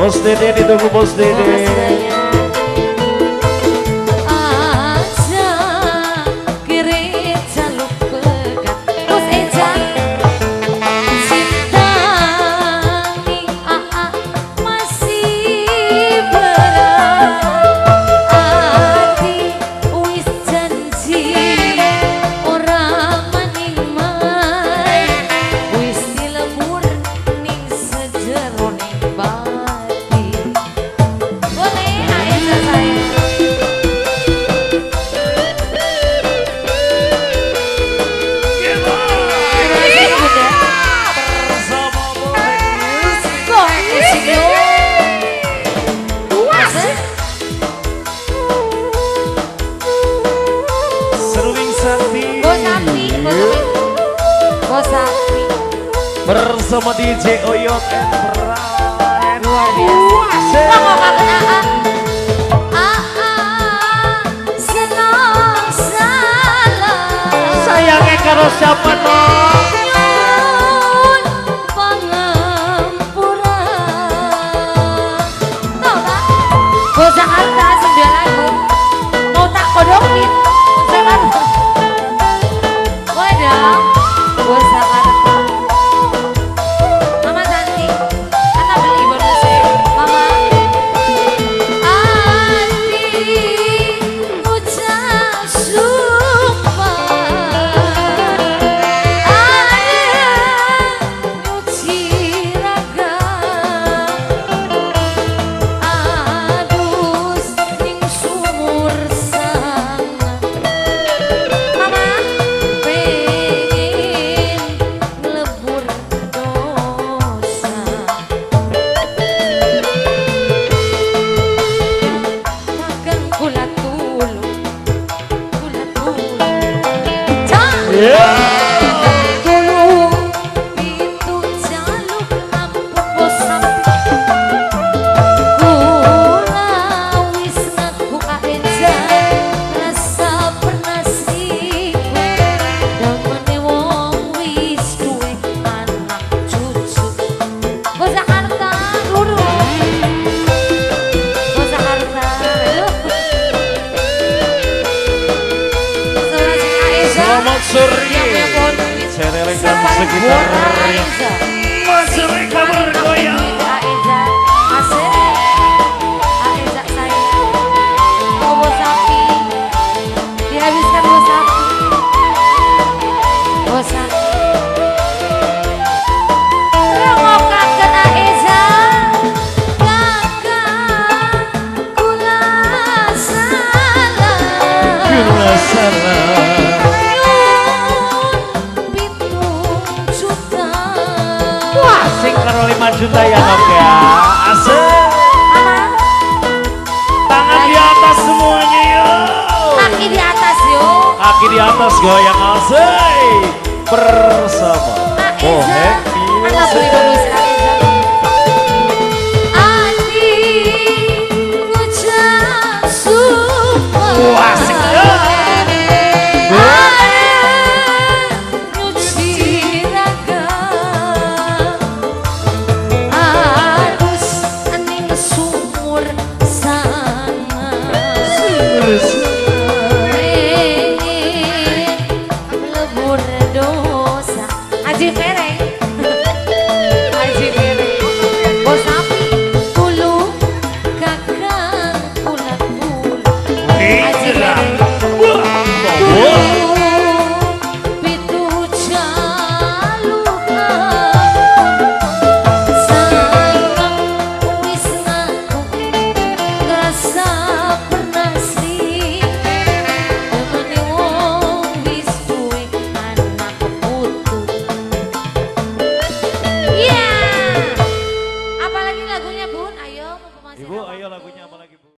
Bos Dede ditunggu Bos Dede. Bersama DJ Oyot and Brian. Luar biasa. Senang salah. Sayangnya karo siapa dong? Nyun pangampura. Tahu tak? Gue Jakarta 9 lagu. Mau tak kodokin? Jakarta. Wadah. Gue Jakarta. Serelekan sekitarnya masih mereka bergoyang. Aiza saya Bobo sapi dihabiskan Bobo sapi. Bobo sapi rengokakeun Aiza kakak kula salah. Karo 5 juta ya Nok ya. Asik. Tangan di atas semuanya yuk. Kaki di atas yuk. Kaki di atas goyang asik. Bersama Aiza.